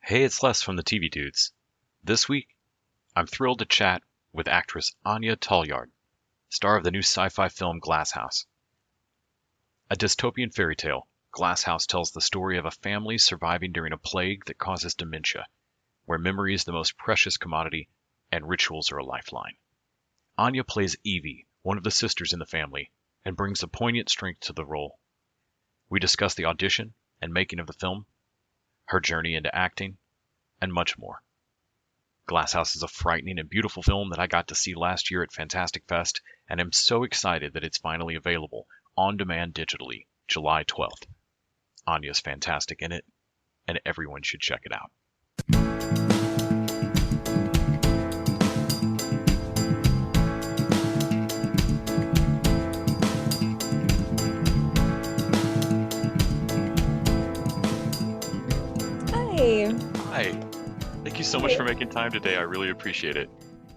Hey, it's Les from the TV Dudes. This week, I'm thrilled to chat with actress Anja Taljaard, star of the new sci-fi film Glasshouse. A dystopian fairy tale, Glasshouse tells the story of a family surviving during a plague that causes dementia, where memory is the most precious commodity and rituals are a lifeline. Anja plays Evie, one of the sisters in the family, and brings a poignant strength to the role. We discuss the audition and making of the film, her journey into acting, and much more. Glasshouse is a frightening and beautiful film that I got to see last year at Fantastic Fest, and am so excited that it's finally available on demand digitally July 12th. Anya's fantastic in it, and everyone should check it out. Hi. Hi. Thank you so much for making time today. I really appreciate it.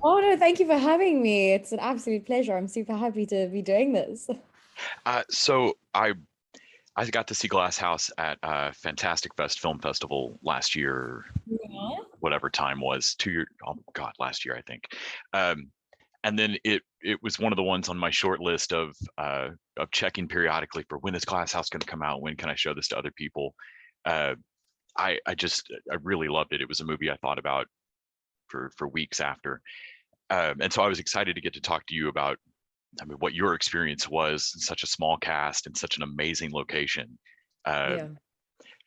Oh no, thank you for having me. It's an absolute pleasure. I'm super happy to be doing this. So I got to see Glasshouse at Fantastic Fest Film Festival last year, Yeah. whatever time was 2 years. Oh God, last year I think. Um, and then it was one of the ones on my short list of checking periodically for when is Glasshouse going to come out? When can I show this to other people? Uh, I really loved it. It was a movie I thought about for weeks after, and so I was excited to get to talk to you about. I mean, what your experience was in such a small cast and such an amazing location. Uh, Yeah.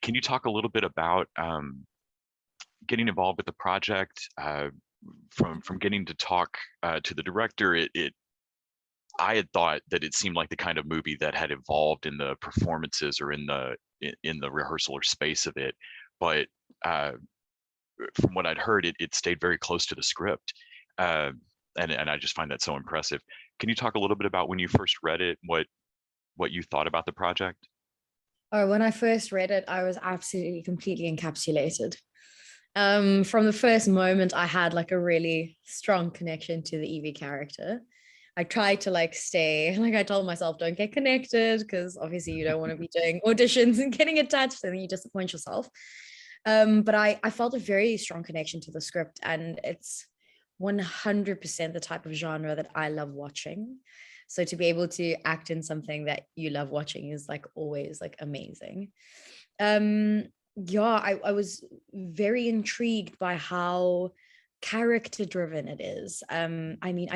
can you talk a little bit about getting involved with the project? From getting to talk to the director, it I had thought that it seemed like the kind of movie that had evolved in the performances or in the rehearsal or space of it, but uh, from what I'd heard, it stayed very close to the script, uh, and I just find that so impressive. Can you talk a little bit about when you first read it, what you thought about the project? Oh, when I first read it, I was absolutely completely encapsulated. From the first moment, I had like a really strong connection to the Evie character. I tried to like stay, like I told myself, don't get connected because obviously you don't want to be doing auditions and getting attached and then you disappoint yourself. But I felt a very strong connection to the script, and it's 100% the type of genre that I love watching. So to be able to act in something that you love watching is like always like amazing. Um, yeah, I was very intrigued by how character driven it is. I mean,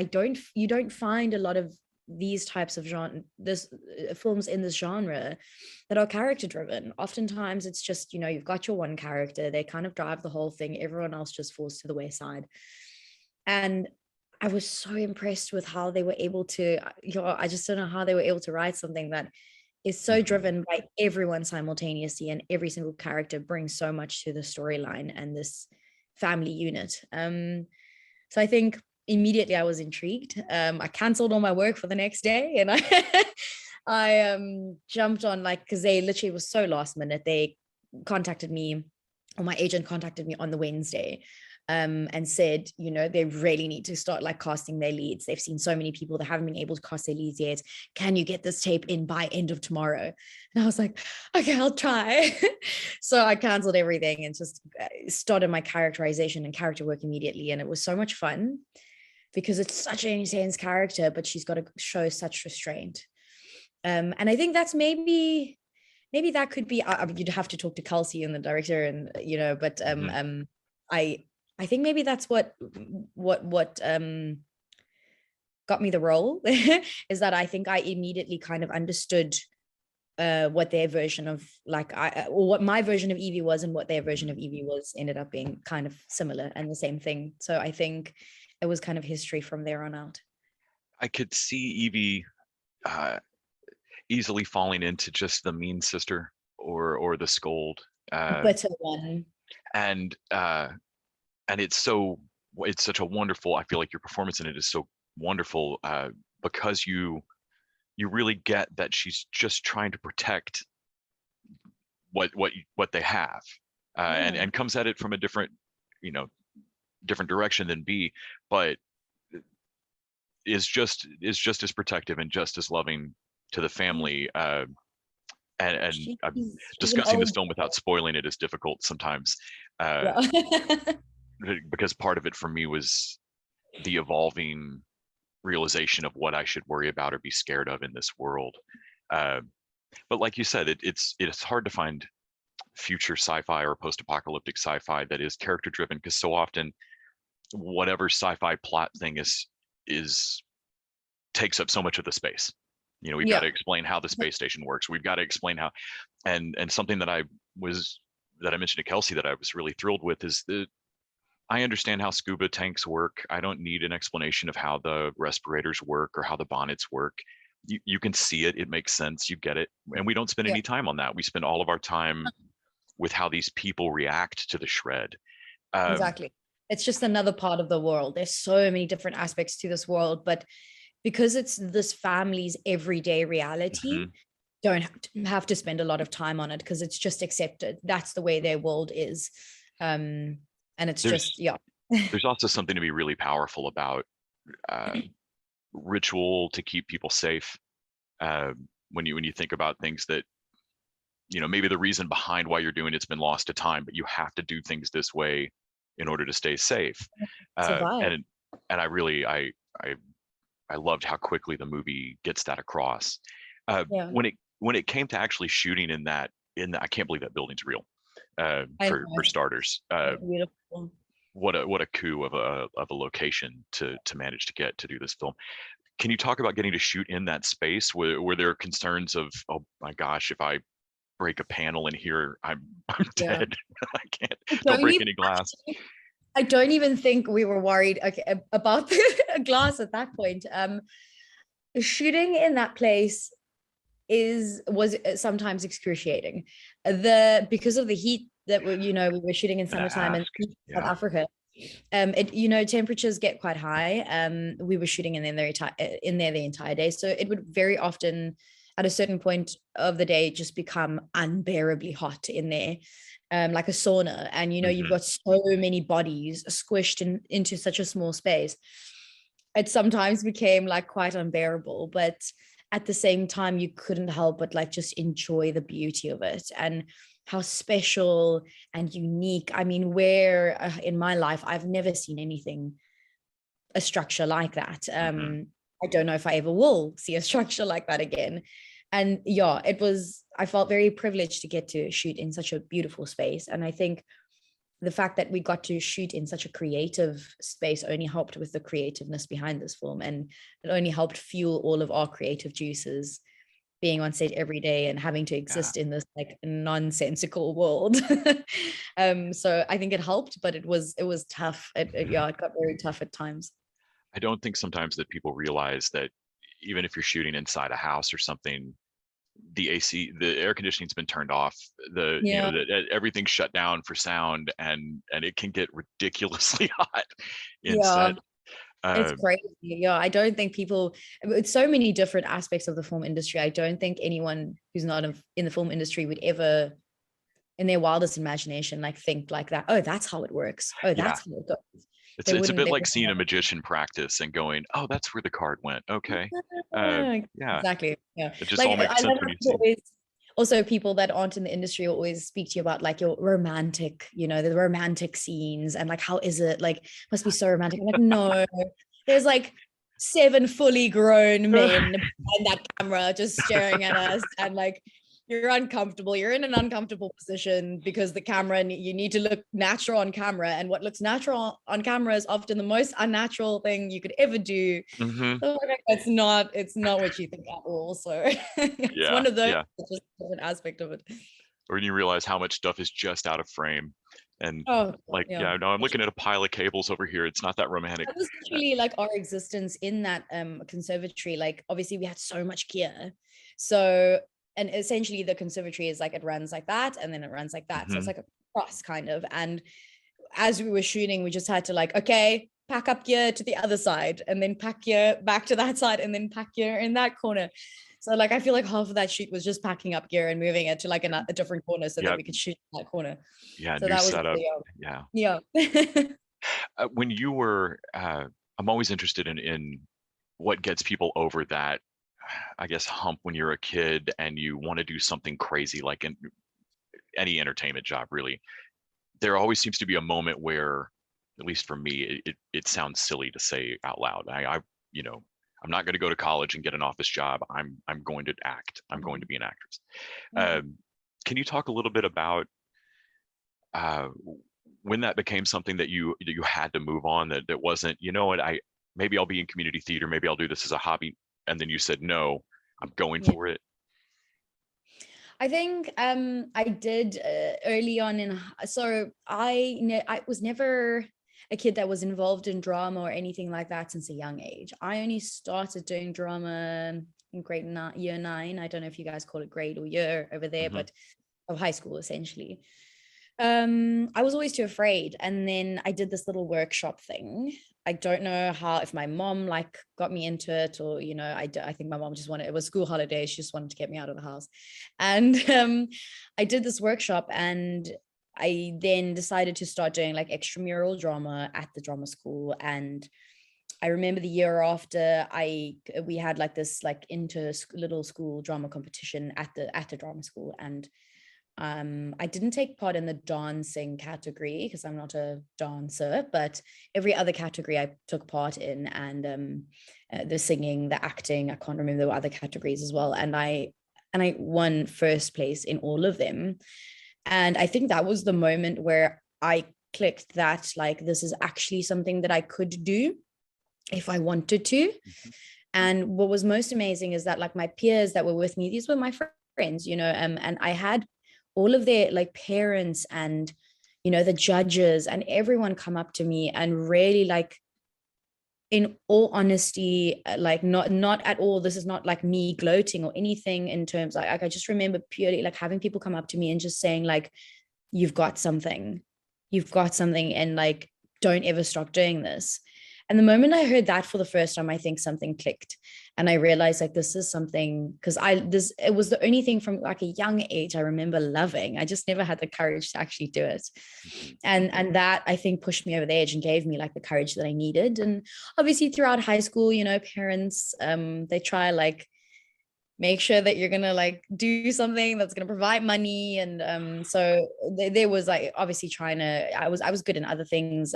you don't find a lot of these types of genre this films in this genre that are character driven. Oftentimes it's just, you've got your one character, they kind of drive the whole thing, everyone else just falls to the wayside. And I was so impressed with how they were able to, I just don't know how they were able to write something that is so Mhm. driven by everyone simultaneously, and every single character brings so much to the storyline and this family unit. So I think immediately I was intrigued. I canceled all my work for the next day, and I I jumped on, like, because they literally was so last minute. They contacted me, or my agent contacted me on the Wednesday, and said, they really need to start like casting their leads. They've seen so many people that haven't been able to cast their leads yet. Can you get this tape in by end of tomorrow? And I was like, okay, I'll try. So I canceled everything and just started my characterization and character work immediately. And it was so much fun because it's such an intense character, but she's got to show such restraint. And I think that's maybe that could be, you'd have to talk to Kelsey and the director, and but Mhm. I I think maybe that's what got me the role is that I think I immediately kind of understood what their version of, like, or what my version of Evie was and what their version Mhm. of Evie was, ended up being kind of similar and the same thing. So I think it was kind of history from there on out. I could see Evie uh, easily falling into just the mean sister or the scold, uh, Bitter one. and uh, and it's such a wonderful. I feel like your performance in it is so wonderful because you really get that she's just trying to protect what they have, Yeah. and comes at it from a different, you know different direction than B, but is just as protective and just as loving to the family, and She's, an discussing this old film without spoiling it is difficult sometimes, uh, yeah. because part of it for me was the evolving realization of what I should worry about or be scared of in this world. Uh, but like you said, it's hard to find future sci-fi or post-apocalyptic sci-fi that is character driven, because so often whatever sci-fi plot thing is takes up so much of the space. We've got Yeah. to explain how the space station works. We've got to explain how, and something that I mentioned to Kelsey that I was really thrilled with is that I understand how scuba tanks work. I don't need an explanation of how the respirators work or how the bonnets work. You can see it. It makes sense. You get it. And we don't spend Yeah. any time on that. We spend all of our time with how these people react to the shred. Exactly. It's just another part of the world. There's so many different aspects to this world, but because it's this family's everyday reality, Mhm. don't have to spend a lot of time on it because it's just accepted. That's the way their world is. And it's There's just, yeah. there's also something to be really powerful about uh, ritual to keep people safe. When you think about things that maybe the reason behind why you're doing it's been lost to time, but you have to do things this way in order to stay safe. Survive. And I loved how quickly the movie gets that across. Yeah. When it came to actually shooting I can't believe that building's real. I know. For starters, It's beautiful. what a coup of a location to manage to get to do this film. Can you talk about getting to shoot in that space? Were there concerns of, oh my gosh, if I break a panel in here, I'm Yeah. dead. I can't. I Don't don't break even any glass. I don't even think we were worried, okay, about the glass at that point. Shooting in that place was sometimes excruciating. Because of the heat that we were shooting in Gonna summertime in ask. South Yeah. Africa. Temperatures get quite high. We were shooting in there the entire day, so it would very often, at a certain point of the day, just become unbearably hot in there, like a sauna. And you've Mhm. got so many bodies squished into such a small space. It sometimes became like quite unbearable, but at the same time, you couldn't help but like just enjoy the beauty of it and how special and unique. I mean, where in my life, I've never seen a structure like that. Mhm. I don't know if I ever will see a structure like that again. And yeah, I felt very privileged to get to shoot in such a beautiful space. And I think the fact that we got to shoot in such a creative space only helped with the creativeness behind this film. And it only helped fuel all of our creative juices being on set every day and having to Yeah. exist in this like nonsensical world. So I think it helped, but it was tough. It got very tough at times. I don't think sometimes that people realize that even if you're shooting inside a house or something, the AC, the air conditioning's been turned off. Yeah. Everything's shut down for sound, and it can get ridiculously hot in Yeah. set. It's Um, crazy. Yeah. I don't think it's so many different aspects of the film industry. I don't think anyone who's not in the film industry would ever, in their wildest imagination, like think like that. Oh, that's how it works. Oh, yeah, that's how it goes. it's a bit They like seeing a wouldn't magician practice and going, "Oh, that's where the card went." Okay, Yeah, yeah, exactly. Yeah. it just Like all I makes sense love when how you people see. always also people that aren't in the industry always speak to you about like your romantic, the romantic scenes and like how is it? Like must be so romantic. I'm like, no, there's like 7 fully grown men behind that camera just staring at us and like you're uncomfortable. You're in an uncomfortable position because the camera and you need to look natural on camera. And what looks natural on camera is often the most unnatural thing you could ever do. Hmm. So like, it's not what you think at all. So it's Yeah, one of those, yeah. it's just an aspect of it. Or when you realize how much stuff is just out of frame, and Oh like, yeah. yeah, no, I'm looking at a pile of cables over here. It's not that romantic. That was literally like our existence in that conservatory. Like obviously we had so much gear. So and essentially the conservatory is like it runs like that and then it runs like that. So it's Hmm. like a cross kind of. And as we were shooting, we just had to like, okay, pack up gear to the other side and then pack gear back to that side and then pack gear in that corner. So like I feel like half of that shoot was just packing up gear and moving it to like a different corner so that Yeah, we could shoot in that corner. yeah, So new that was setup. really, Yeah. yeah. When you were, I'm always interested in what gets people over that. I guess, hump when you're a kid and you want to do something crazy, like in any entertainment job, really. There always seems to be a moment where, at least for me, it sounds silly to say out loud. You know, I'm not going to go to college and get an office job. I'm going to act. I'm going to be an actress. Mhm. Um, can you talk a little bit about uh, when that became something that you had to move on? That wasn't, you know what, I maybe I'll be in community theater, maybe I'll do this as a hobby, and then you said no, I'm going Yeah. for it. I think I did early on so I was never a kid that was involved in drama or anything like that since a young age. I only started doing drama in year 9. I don't know if you guys call it grade or year over there, Hmm. but of high school essentially. I was always too afraid, and then I did this little workshop thing. I don't know how, if my mom like got me into it, or I think my mom just wanted, it was school holidays, she just wanted to get me out of the house. And I did this workshop, and I then decided to start doing like extramural drama at the drama school. And I remember the year after, we had like this like inter little school drama competition at the drama school. And I didn't take part in the dancing category because I'm not a dancer, but every other category I took part in, and the singing, the acting, I can't remember, there were other categories as well, and I won first place in all of them. And I think that was the moment where I clicked that like this is actually something that I could do if I wanted to. Hmm. And what was most amazing is that like my peers that were with me, these were my friends, and I had all of their like parents and the judges and everyone come up to me and really like, in all honesty, like not at all, this is not like me gloating or anything, in terms like I just remember purely like having people come up to me and just saying like, you've got something, and like, don't ever stop doing this. And the moment I heard that for the first time, I think something clicked, and I realized like this is something, because it was the only thing from like a young age I remember loving. I just never had the courage to actually do it. Hmm. And that, I think, pushed me over the edge and gave me like the courage that I needed. And obviously throughout high school, parents, they try like make sure that you're gonna like do something that's gonna provide money. And so there was like obviously trying to, I was good in other things.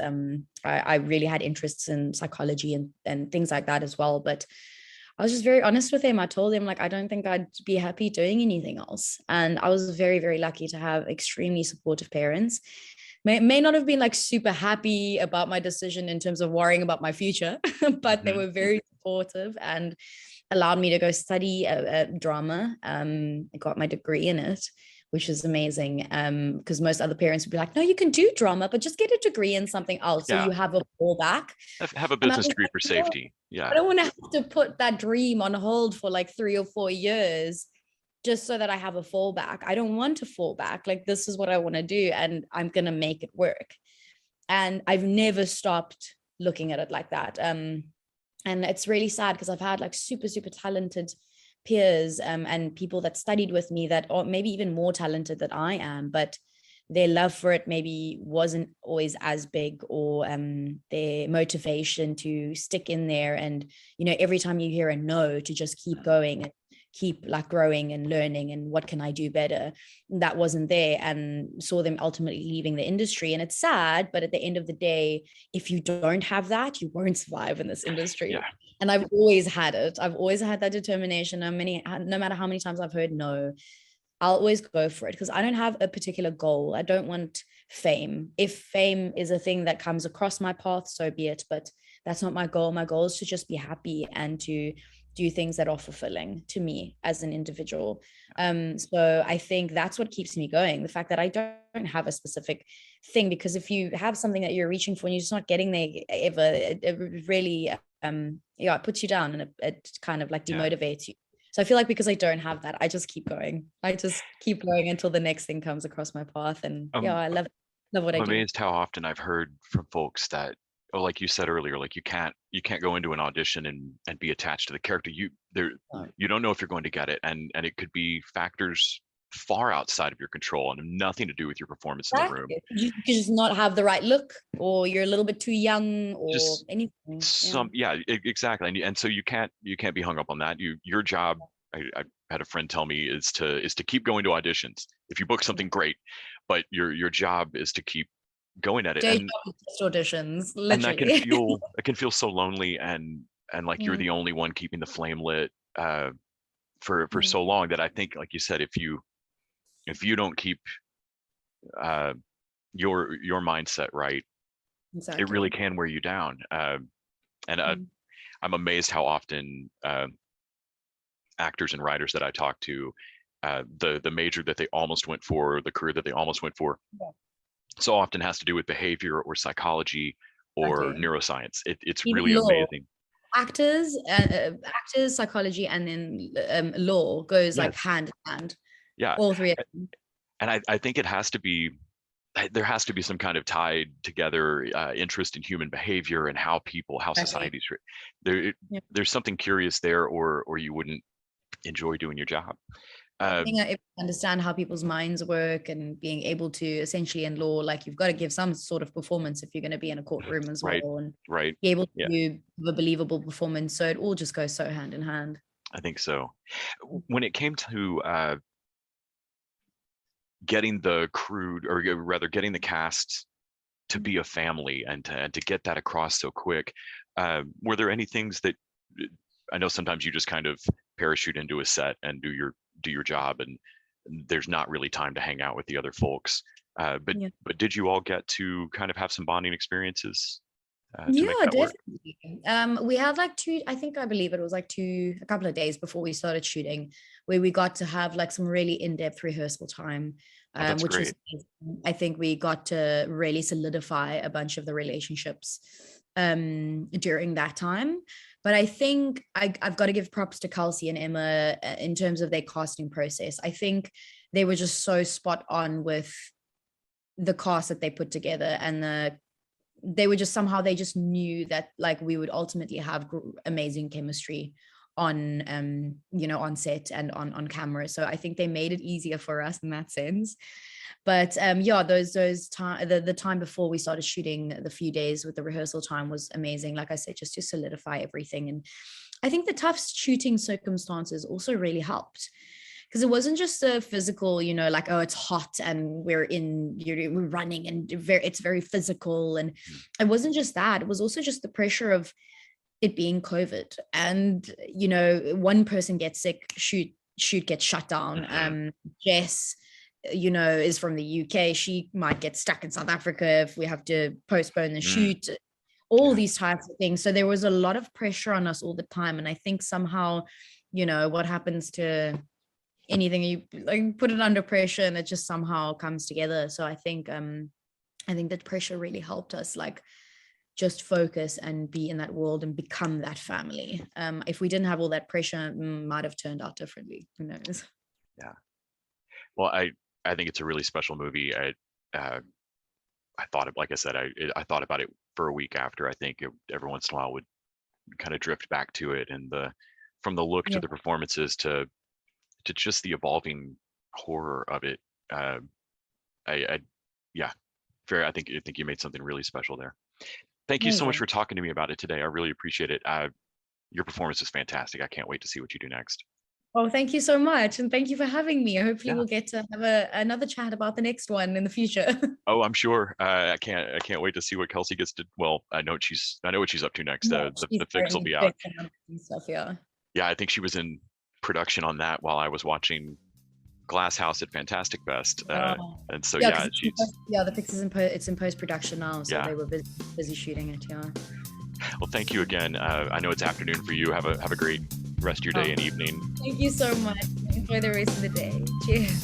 I really had interests in psychology and things like that as well. But I was just very honest with him. I told him like I don't think I'd be happy doing anything else. And I was very, very lucky to have extremely supportive parents. May not have been like super happy about my decision in terms of worrying about my future, but they Hmm. were very supportive and allowed me to go study drama. I got my degree in it, which is amazing. Because most other parents would be like, no, you can do drama, but just get a degree in something else so Yeah, you have a fallback. have a And I business was degree like, for no, safety. I Yeah. don't want to have to put that dream on hold for like 3 or 4 years just so that I have a fallback. I don't want to fall back. Like, this is what I want to do, and I'm going to make it work. And I've never stopped looking at it like that. And it's really sad because I've had like super, super talented peers, and people that studied with me that are maybe even more talented than I am, but their love for it maybe wasn't always as big, or their motivation to stick in there. And every time you hear a no, to just keep going and keep like growing and learning and what can I do better, that wasn't there, and saw them ultimately leaving the industry. And it's sad, but at the end of the day, if you don't have that, you won't survive in this Yeah. industry. And I've always had it. I've always had that determination. No matter how many times I've heard no, I'll always go for it, because I don't have a particular goal. I don't want fame. If fame is a thing that comes across my path, so be it. But that's not my goal. My goal is to just be happy and to do things that are fulfilling to me as an individual. So I think that's what keeps me going. The fact that I don't have a specific thing, because if you have something that you're reaching for and you're just not getting there ever, it really, it puts you down, and it kind of like Yeah. demotivates you. So I feel like because I don't have that, I just keep going. I just keep going until the next thing comes across my path. And yeah, Um, I love what I I'm do. amazed how often I've heard from folks that, oh, like you said earlier, like you can't go into an audition and be attached to the character. You don't know if you're going to get it, and it could be factors far outside of your control and have nothing to do with your performance in the room. Exactly. You could just not have the right look, or you're a little bit too young, or Just anything. exactly. And so you can't be hung up on that. Your job, I had a friend tell me, is to keep going to auditions. If you book something, great, but your job is to keep going at it. Day And job is just auditions, and that literally. can feel so lonely, and like you're the only one keeping the flame lit for so long, that I think, like you said, if you don't keep your mindset right, it really Exactly. can wear you down. And I'm amazed how often actors and writers that I talk to, the major that they almost went for, the career that they almost went for, so often has to do with behavior or psychology or Exactly. neuroscience. It's Even really law. amazing. Actors, psychology, and then law goes like Yes. hand in hand. Yeah. All three of them. And I think there has to be some kind of tied together interest in human behavior and how Exactly. societies there. Yeah. There's something curious there, or you wouldn't enjoy doing your job. I think if you understand how people's minds work, and being able to essentially, in law, like, you've got to give some sort of performance if you're going to be in a courtroom as Right. well, and Right. be able to Yeah. do a believable performance. So it all just goes so hand in hand. I think so. When it came to getting the crew, or rather getting the cast to be a family, and to get that across so quick, were there any things that, I know sometimes you just kind of parachute into a set and do your job, and there's not really time to hang out with the other folks, but Yeah. did you all get to kind of have some bonding experiences to Yeah, make that work? definitely. We had like I believe it was like a couple of days before we started shooting, where we got to have like some really in-depth rehearsal time, Oh, that's which was great. amazing. I think we got to really solidify a bunch of the relationships during that time. But I think I've got to give props to Kelsey and Emma in terms of their casting process. I think they were just so spot on with the cast that they put together, and they were just, somehow they just knew that like we would ultimately have amazing chemistry on on set and on camera. So I think they made it easier for us in that sense. But those time, the time before we started shooting, the few days with the rehearsal time was amazing, like I said, just to solidify everything. And I think the tough shooting circumstances also really helped, because it wasn't just a physical, like, oh, it's hot and we're running and it's very physical. And it wasn't just that. It was also just the pressure of it being COVID. And, one person gets sick, shoot gets shut down. Jess, is from the UK. She might get stuck in South Africa if we have to postpone the shoot. All these types of things. So there was a lot of pressure on us all the time. And I think somehow, what happens to anything, you like put it under pressure and it just somehow comes together. So I think that pressure really helped us, like, just focus and be in that world and become that family. If we didn't have all that pressure, it might have turned out differently. Who knows? Yeah. Well, I think it's a really special movie. I thought of, like I said, I thought about it for a week after. I think every once in a while would kind of drift back to it, and from the look to the performances to just the evolving horror of it. I think you made something really special there. Thank you so much for talking to me about it today. I really appreciate it. Your performance is fantastic. I can't wait to see what you do next. Oh, thank you so much. And thank you for having me. Hopefully we'll get to have another chat about the next one in the future. Oh, I'm sure. I can't wait to see what Kelsey gets to. Well, I know what she's up to next. The fix will be out. Stuff, yeah. Yeah, I think she was in production on that while I was watching Glasshouse at Fantastic Fest. And so the fix is it's in post-production now. So they were busy shooting it. Yeah. Well, thank you again. I know it's afternoon for you. Have a great rest of your day and evening. Thank you so much. Enjoy the rest of the day. Cheers.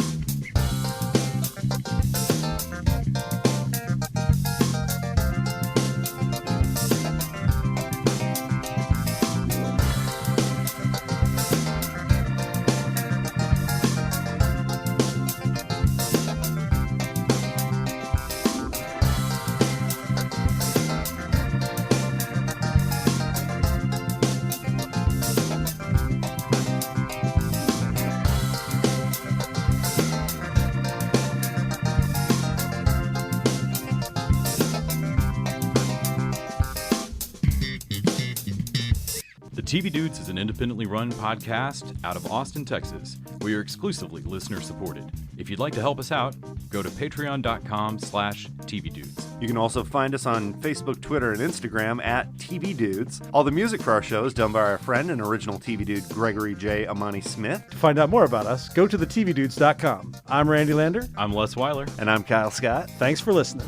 TV Dudes is an independently run podcast out of Austin, Texas. We are exclusively listener supported. If you'd like to help us out, go to patreon.com/tvdudes. You can also find us on Facebook, Twitter, and Instagram at TV Dudes. All the music for our show is done by our friend and original TV Dude Gregory J. Amani Smith. To find out more about us, go to thetvdudes.com. I'm Randy Lander. I'm Les Weiler. And I'm Kyle Scott. Thanks for listening.